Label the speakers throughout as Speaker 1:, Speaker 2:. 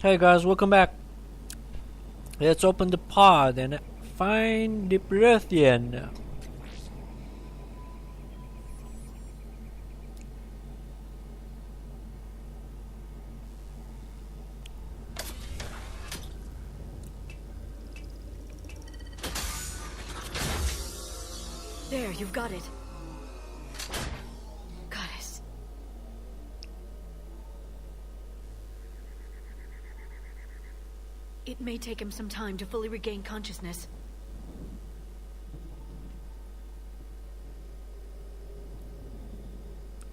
Speaker 1: Hey guys, welcome back. Let's open the pod and find the Prothean.
Speaker 2: There, you've got it. Goddess. It may take him some time to fully regain consciousness.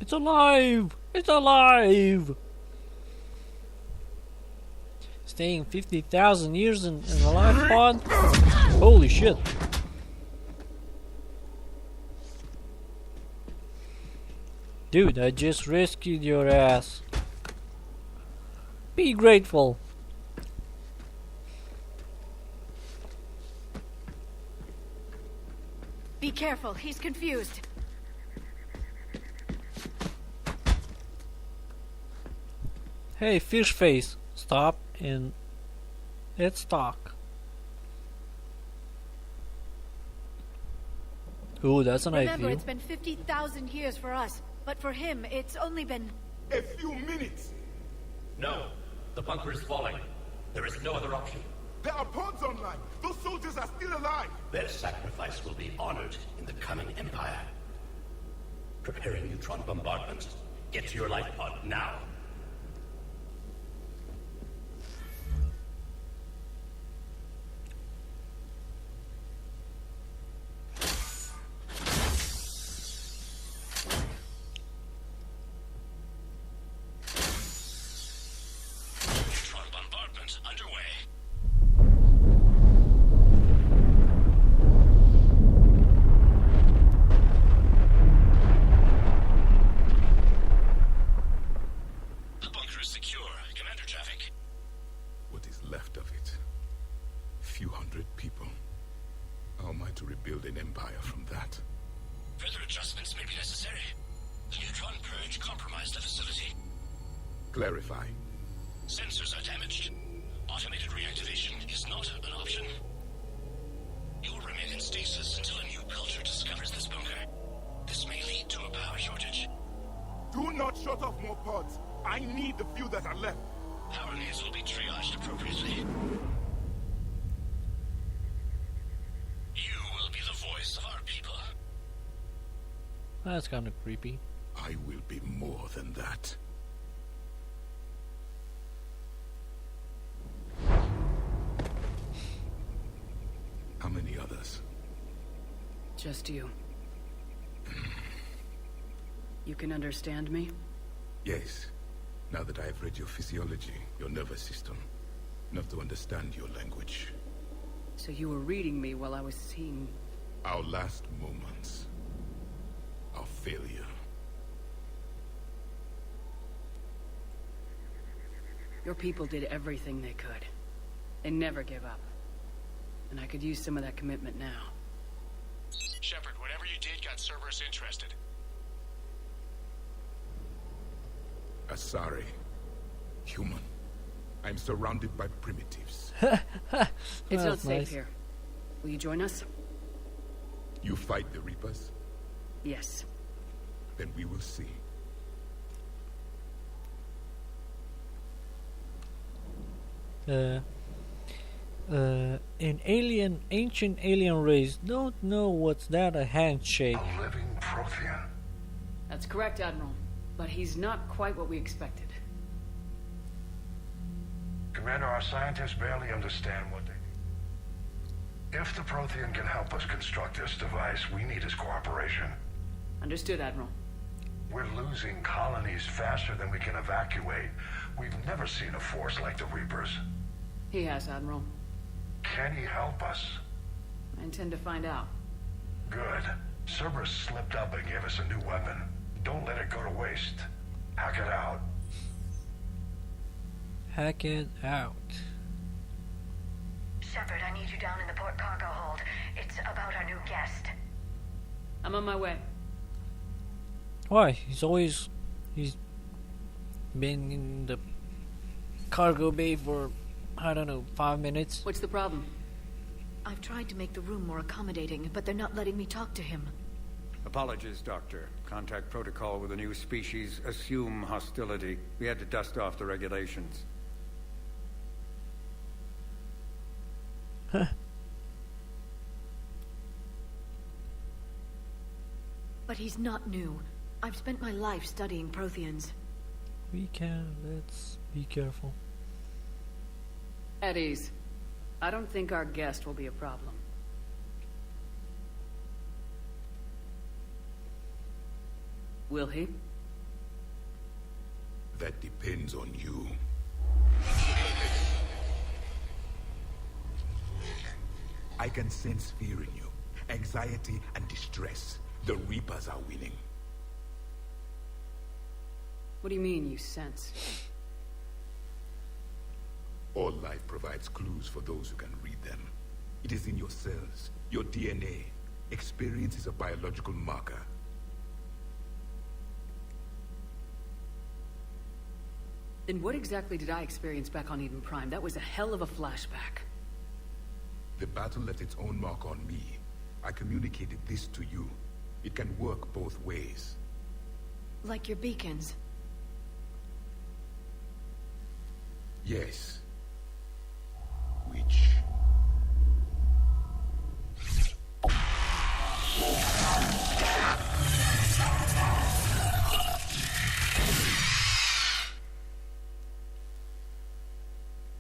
Speaker 1: It's alive! It's alive! Staying 50,000 years in a life pod? Holy shit. Dude, I just rescued your ass. Be grateful.
Speaker 2: Be careful, he's confused.
Speaker 1: Hey, fish face, stop and let's talk. Ooh, that's a nice
Speaker 2: Remember,
Speaker 1: view.
Speaker 2: it's been 50,000 years for us, but for him, it's only been...
Speaker 3: A few minutes!
Speaker 4: No, the bunker is falling. There is no other option.
Speaker 3: There are pods online! Those soldiers are still alive!
Speaker 4: Their sacrifice will be honored in the coming Empire. Preparing neutron bombardment. Get to your life pod now. Neutron bombardment underway. The bunker is secure. Commander traffic.
Speaker 3: What is left of it? Few hundred people. How am I to rebuild an empire from that?
Speaker 4: Further adjustments may be necessary. The neutron purge compromised the facility.
Speaker 3: Clarify.
Speaker 4: Sensors are damaged. Automated reactivation is not an option. You will remain in stasis until a new culture discovers this bunker. This may lead to a power shortage.
Speaker 3: Do not shut off more pods! I need the few that are left!
Speaker 4: Power needs will be triaged appropriately. You will be the voice of our people.
Speaker 1: That's kind of creepy.
Speaker 3: I will be more than that. How many others?
Speaker 5: Just you. You can understand me?
Speaker 3: Yes. Now that I have read your physiology, your nervous system, enough to understand your language.
Speaker 5: So you were reading me while I was seeing...
Speaker 3: Our last moments. Our failure.
Speaker 5: Your people did everything they could. They never give up. And I could use some of that commitment now.
Speaker 6: Shepard, whatever you did got Cerberus interested.
Speaker 3: Asari. Human. I'm surrounded by primitives.
Speaker 5: It's not
Speaker 1: That's
Speaker 5: safe
Speaker 1: nice.
Speaker 5: here. Will you join us?
Speaker 3: You fight the Reapers?
Speaker 5: Yes.
Speaker 3: Then we will see.
Speaker 1: An ancient alien race. Don't know what's that, a handshake.
Speaker 7: A living Prothean.
Speaker 5: That's correct, Admiral. But he's not quite what we expected.
Speaker 7: Commander, our scientists barely understand what they need. If the Prothean can help us construct this device, we need his cooperation.
Speaker 5: Understood, Admiral.
Speaker 7: We're losing colonies faster than we can evacuate. We've never seen a force like the Reapers.
Speaker 5: He has, Admiral.
Speaker 7: Can he help us?
Speaker 5: I intend to find out.
Speaker 7: Good. Cerberus slipped up and gave us a new weapon. Don't let it go to waste. Hack it out.
Speaker 1: Hack it out.
Speaker 8: Shepard, I need you down in the port cargo hold. It's about our new guest.
Speaker 5: I'm on my way.
Speaker 1: Why? He's been in the cargo bay for, I don't know, 5 minutes.
Speaker 5: What's the problem?
Speaker 2: I've tried to make the room more accommodating, but they're not letting me talk to him.
Speaker 9: Apologies, Doctor. Contact protocol with a new species. Assume hostility. We had to dust off the regulations.
Speaker 2: But he's not new. I've spent my life studying Protheans.
Speaker 1: Let's be careful.
Speaker 5: At ease. I don't think our guest will be a problem. Will he?
Speaker 3: That depends on you. I can sense fear in you, anxiety and distress. The Reapers are winning.
Speaker 5: What do you mean, you sense?
Speaker 3: All life provides clues for those who can read them. It is in your cells, your DNA. Experience is a biological marker.
Speaker 5: Then what exactly did I experience back on Eden Prime? That was a hell of a flashback.
Speaker 3: The battle left its own mark on me. I communicated this to you. It can work both ways.
Speaker 2: Like your beacons.
Speaker 3: Yes. Which...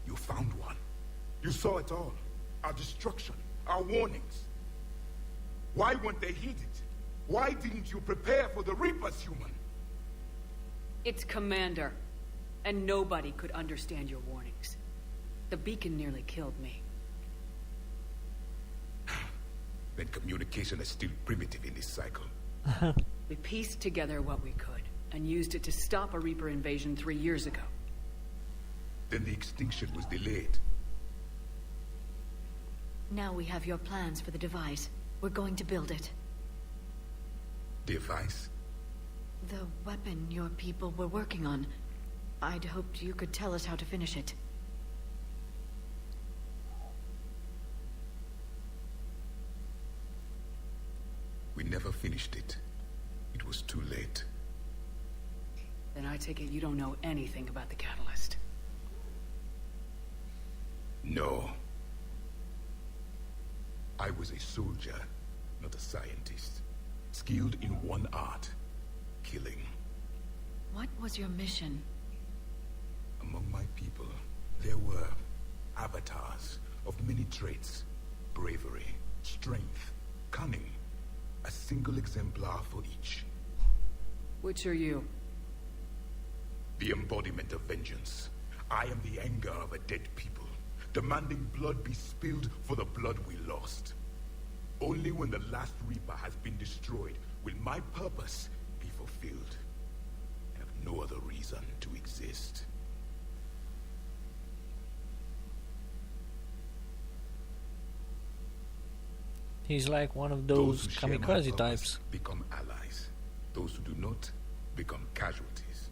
Speaker 3: You found one. You saw it all. Our destruction, our warnings. Why weren't they heeded? Why didn't you prepare for the Reapers, human?
Speaker 5: It's Commander. And nobody could understand your warnings. The beacon nearly killed me.
Speaker 3: Then communication is still primitive in this cycle.
Speaker 5: We pieced together what we could, and used it to stop a Reaper invasion 3 years ago.
Speaker 3: Then the extinction was delayed.
Speaker 2: Now we have your plans for the device. We're going to build it.
Speaker 3: Device?
Speaker 2: The weapon your people were working on. I'd hoped you could tell us how to finish it.
Speaker 3: We never finished it. It was too late.
Speaker 5: Then I take it you don't know anything about the catalyst.
Speaker 3: No. I was a soldier, not a scientist. Skilled in one art, killing.
Speaker 2: What was your mission?
Speaker 3: Among my people, there were avatars of many traits. Bravery, strength, cunning. A single exemplar for each.
Speaker 5: Which are you?
Speaker 3: The embodiment of vengeance. I am the anger of a dead people, demanding blood be spilled for the blood we lost. Only when the last Reaper has been destroyed will my purpose be fulfilled. I have no other reason to exist.
Speaker 1: He's like one of those
Speaker 3: who share my
Speaker 1: kamikaze
Speaker 3: purpose
Speaker 1: types.
Speaker 3: become allies. Those who do not become casualties.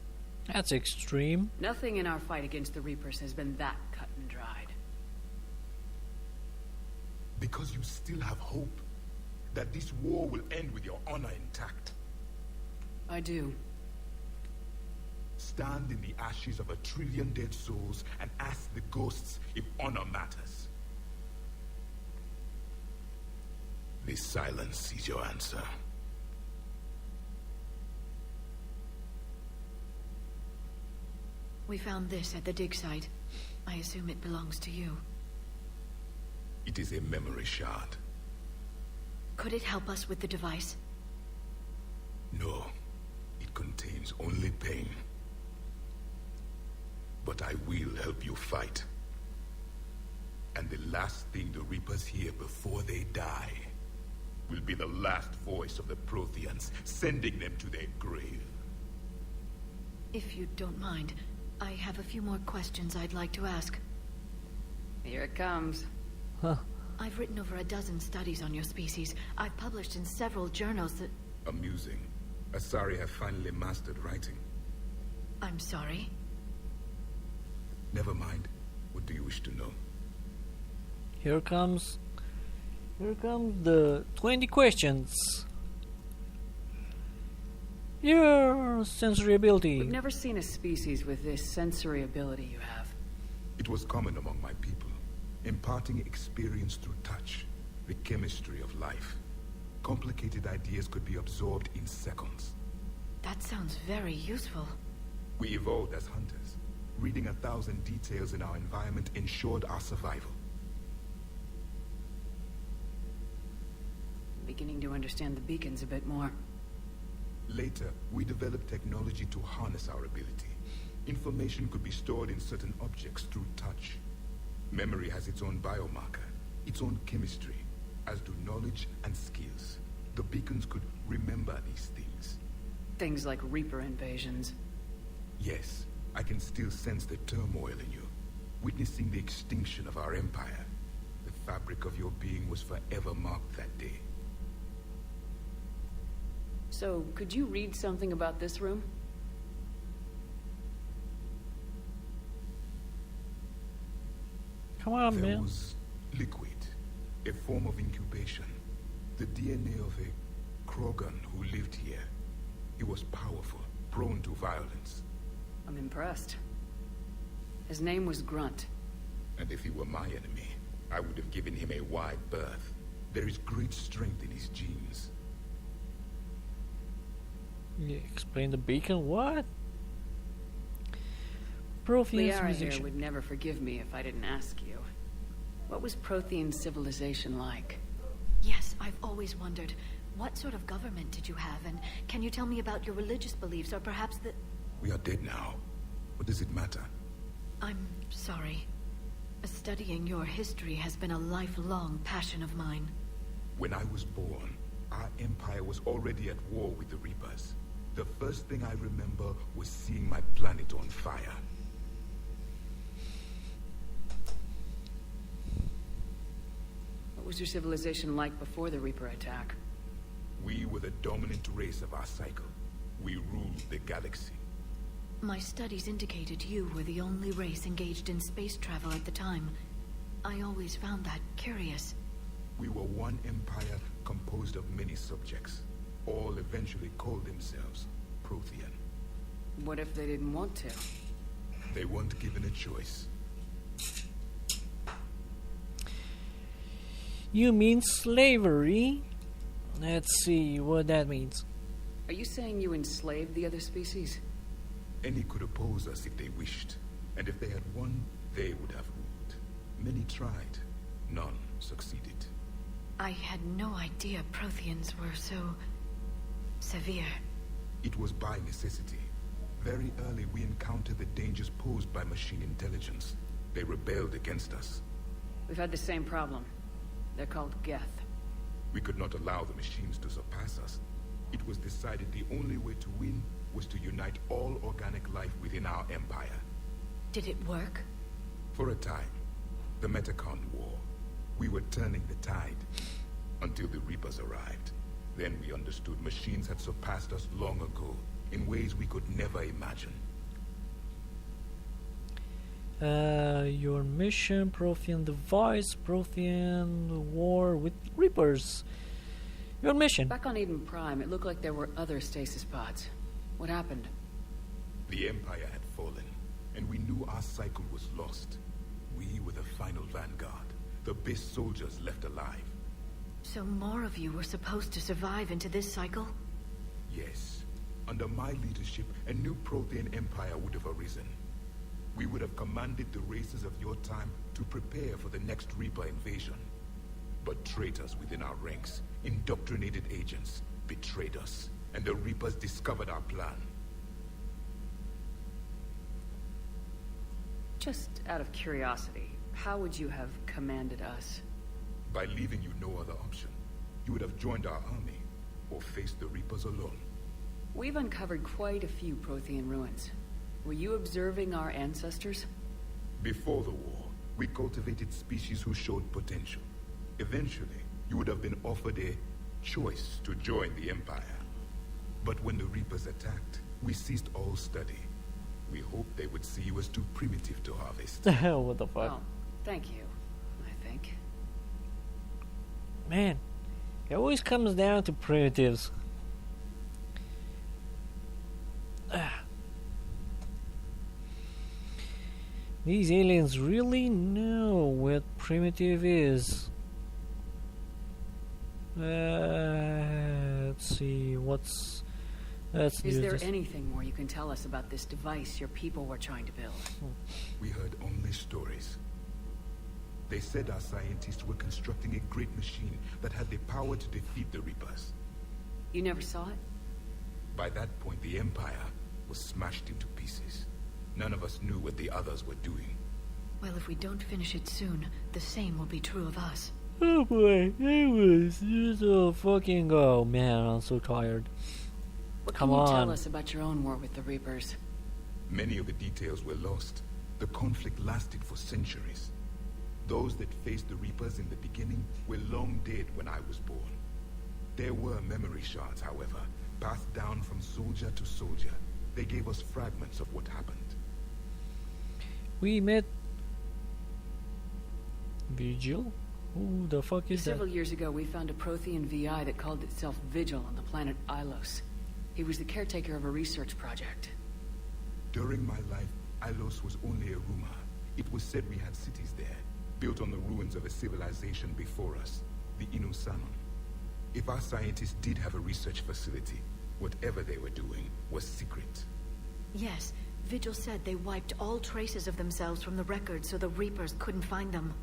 Speaker 1: That's extreme.
Speaker 5: Nothing in our fight against the Reapers has been that cut and dried.
Speaker 3: Because you still have hope that this war will end with your honor intact.
Speaker 5: I do.
Speaker 3: Stand in the ashes of 1 trillion dead souls and ask the ghosts if honor matters. This silence is your answer.
Speaker 2: We found this at the dig site. I assume it belongs to you.
Speaker 3: It is a memory shard.
Speaker 2: Could it help us with the device?
Speaker 3: No, it contains only pain. But I will help you fight. And the last thing the Reapers hear before they die will be the last voice of the Protheans, sending them to their grave.
Speaker 2: If you don't mind, I have a few more questions I'd like to ask.
Speaker 5: Here it comes.
Speaker 2: I've written over 12 studies on your species. I've published in several journals that...
Speaker 3: Amusing. Asari have finally mastered writing.
Speaker 2: I'm sorry.
Speaker 3: Never mind. What do you wish to know?
Speaker 1: Here comes the 20 questions. Your sensory ability.
Speaker 5: We've never seen a species with this sensory ability you have.
Speaker 3: It was common among my people, imparting experience through touch, the chemistry of life. Complicated ideas could be absorbed in seconds.
Speaker 2: That sounds very useful.
Speaker 3: We evolved as hunters. Reading 1,000 details in our environment ensured our survival.
Speaker 5: I'm beginning to understand the beacons a bit more.
Speaker 3: Later, we developed technology to harness our ability. Information could be stored in certain objects through touch. Memory has its own biomarker, its own chemistry, as do knowledge and skills. The beacons could remember these things.
Speaker 5: Things like Reaper invasions.
Speaker 3: Yes, I can still sense the turmoil in you, witnessing the extinction of our empire. The fabric of your being was forever marked that day.
Speaker 5: So, could you read something about this room?
Speaker 1: Come on,
Speaker 3: There
Speaker 1: man.
Speaker 3: was liquid, a form of incubation. The DNA of a Krogan who lived here. He was powerful, prone to violence.
Speaker 5: I'm impressed. His name was Grunt.
Speaker 3: And if he were my enemy, I would have given him a wide berth. There is great strength in his genes.
Speaker 1: You explain the beacon? What? Prothean's
Speaker 5: Liara here
Speaker 1: musician.
Speaker 5: would never forgive me if I didn't ask you. What was Prothean civilization like?
Speaker 2: Yes, I've always wondered, what sort of government did you have, and can you tell me about your religious beliefs, or perhaps the...
Speaker 3: We are dead now. What does it matter?
Speaker 2: I'm sorry. Studying your history has been a lifelong passion of mine.
Speaker 3: When I was born, our empire was already at war with the Reapers. The first thing I remember was seeing my planet on fire.
Speaker 5: What was your civilization like before the Reaper attack?
Speaker 3: We were the dominant race of our cycle. We ruled the galaxy.
Speaker 2: My studies indicated you were the only race engaged in space travel at the time. I always found that curious.
Speaker 3: We were one empire composed of many subjects. All eventually called themselves Prothean.
Speaker 5: What if they didn't want to?
Speaker 3: They weren't given a choice.
Speaker 1: You mean slavery? Let's see what that means.
Speaker 5: Are you saying you enslaved the other species?
Speaker 3: Any could oppose us if they wished. And if they had won, they would have ruled. Many tried. None succeeded.
Speaker 2: I had no idea Protheans were so... severe.
Speaker 3: It was by necessity. Very early we encountered the dangers posed by machine intelligence. They rebelled against us.
Speaker 5: We've had the same problem. They're called Geth.
Speaker 3: We could not allow the machines to surpass us. It was decided the only way to win was to unite all organic life within our empire.
Speaker 2: Did it work?
Speaker 3: For a time, the Metacon War. We were turning the tide until the Reapers arrived. Then we understood machines had surpassed us long ago in ways we could never imagine.
Speaker 1: Your mission, Prothean device, Prothean war with Reapers. Your mission.
Speaker 5: Back on Eden Prime, it looked like there were other stasis pods. What happened?
Speaker 3: The Empire had fallen, and we knew our cycle was lost. We were the final vanguard, the best soldiers left alive.
Speaker 2: So more of you were supposed to survive into this cycle?
Speaker 3: Yes. Under my leadership, a new Prothean empire would have arisen. We would have commanded the races of your time to prepare for the next Reaper invasion. But traitors within our ranks, indoctrinated agents, betrayed us, and the Reapers discovered our plan.
Speaker 5: Just out of curiosity, how would you have commanded us?
Speaker 3: By leaving you no other option. You would have joined our army, or faced the Reapers alone.
Speaker 5: We've uncovered quite a few Prothean ruins. Were you observing our ancestors?
Speaker 3: Before the war, we cultivated species who showed potential. Eventually, you would have been offered a choice to join the Empire. But when the Reapers attacked, we ceased all study. We hoped they would see you as too primitive to harvest.
Speaker 1: What the fuck?
Speaker 5: Well, thank you, I think.
Speaker 1: Man, it always comes down to primitives. These aliens really know what primitive is. Let's see, let's
Speaker 5: Is
Speaker 1: do
Speaker 5: there
Speaker 1: this.
Speaker 5: anything more you can tell us about this device your people were trying to build?
Speaker 3: We heard only stories. They said our scientists were constructing a great machine that had the power to defeat the Reapers.
Speaker 5: You never saw it?
Speaker 3: By that point, the Empire was smashed into pieces. None of us knew what the others were doing.
Speaker 2: Well, if we don't finish it soon, the same will be true of us.
Speaker 1: Oh boy, it was just a fucking oh man, I'm so tired.
Speaker 5: What
Speaker 1: Come
Speaker 5: can you tell
Speaker 1: on.
Speaker 5: us about your own war with the Reapers?
Speaker 3: Many of the details were lost. The conflict lasted for centuries. Those that faced the Reapers in the beginning were long dead when I was born. There were memory shards, however, passed down from soldier to soldier. They gave us fragments of what happened.
Speaker 1: We met Vigil? Who the fuck is that?
Speaker 5: Several years ago, we found a Prothean VI that called itself Vigil on the planet Ilos. He was the caretaker of a research project.
Speaker 3: During my life, Ilos was only a rumor. It was said we had cities there, built on the ruins of a civilization before us, the Inusanon. If our scientists did have a research facility, whatever they were doing was secret.
Speaker 2: Yes, Vigil said they wiped all traces of themselves from the records so the Reapers couldn't find them.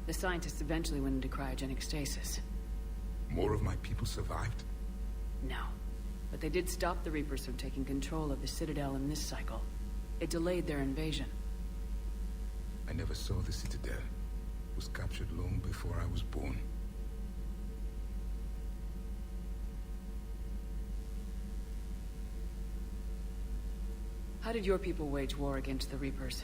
Speaker 5: The scientists eventually went into cryogenic stasis.
Speaker 3: More of my people survived?
Speaker 5: No. But they did stop the Reapers from taking control of the Citadel in this cycle. It delayed their invasion.
Speaker 3: I never saw the Citadel. It was captured long before I was born.
Speaker 5: How did your people wage war against the Reapers?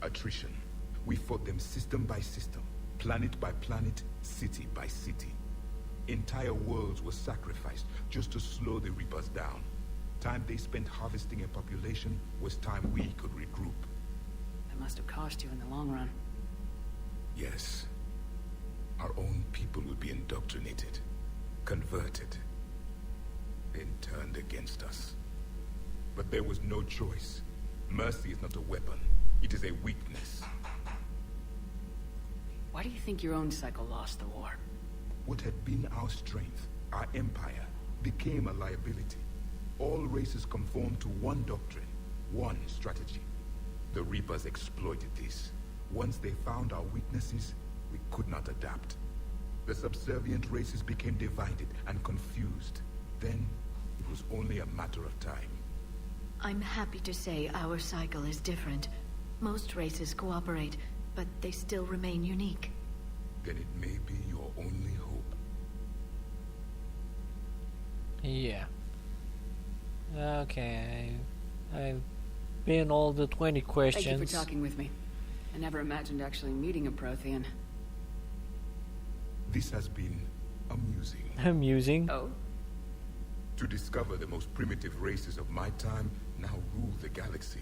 Speaker 3: Attrition. We fought them system by system, planet by planet, city by city. Entire worlds were sacrificed just to slow the Reapers down. Time they spent harvesting a population was time we could regroup.
Speaker 5: That must have cost you in the long run.
Speaker 3: Yes. Our own people would be indoctrinated, converted, then turned against us. But there was no choice. Mercy is not a weapon. It is a weakness.
Speaker 5: Why do you think your own cycle lost the war?
Speaker 3: What had been our strength, our empire, became a liability. All races conformed to one doctrine, one strategy. The Reapers exploited this. Once they found our weaknesses, we could not adapt. The subservient races became divided and confused. Then, it was only a matter of time.
Speaker 2: I'm happy to say our cycle is different. Most races cooperate, but they still remain unique.
Speaker 3: Then it may be your only hope.
Speaker 1: Yeah. Okay, I've been all the 20 questions.
Speaker 5: Thank you for talking with me. I never imagined actually meeting a Prothean.
Speaker 3: This has been amusing.
Speaker 1: Amusing.
Speaker 5: Oh?
Speaker 3: To discover the most primitive races of my time now rule the galaxy.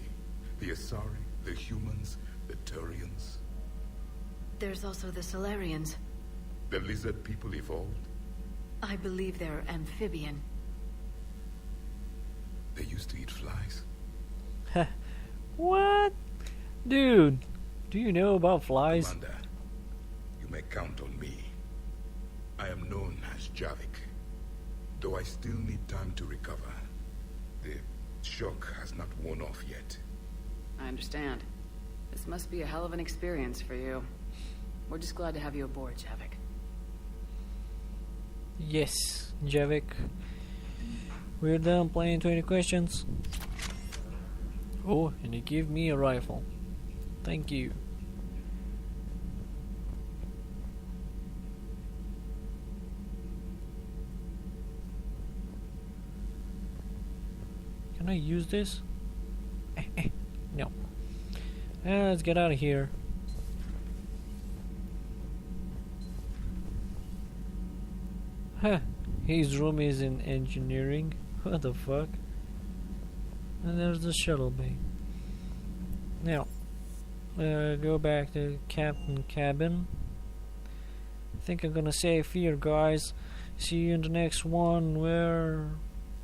Speaker 3: The Asari, the humans, the Turians.
Speaker 2: There's also the Solarians.
Speaker 3: The lizard people evolved.
Speaker 2: I believe they're amphibian.
Speaker 3: They used to eat flies.
Speaker 1: What? Dude, do you know about flies?
Speaker 3: Commander, you may count on me. I am known as Javik, though I still need time to recover. The shock has not worn off yet.
Speaker 5: I understand. This must be a hell of an experience for you. We're just glad to have you aboard, Javik.
Speaker 1: Yes, Javik. We're done playing 20 questions. Oh, and they give me a rifle. Thank you. Can I use this? No. Let's get out of here. Huh. His room is in engineering. What the fuck? And there's the shuttle bay. Now, go back to Captain Cabin. I think I'm gonna save here, guys. See you in the next one. We're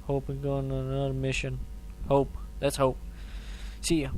Speaker 1: hoping on another mission. Hope. Let's hope. See ya.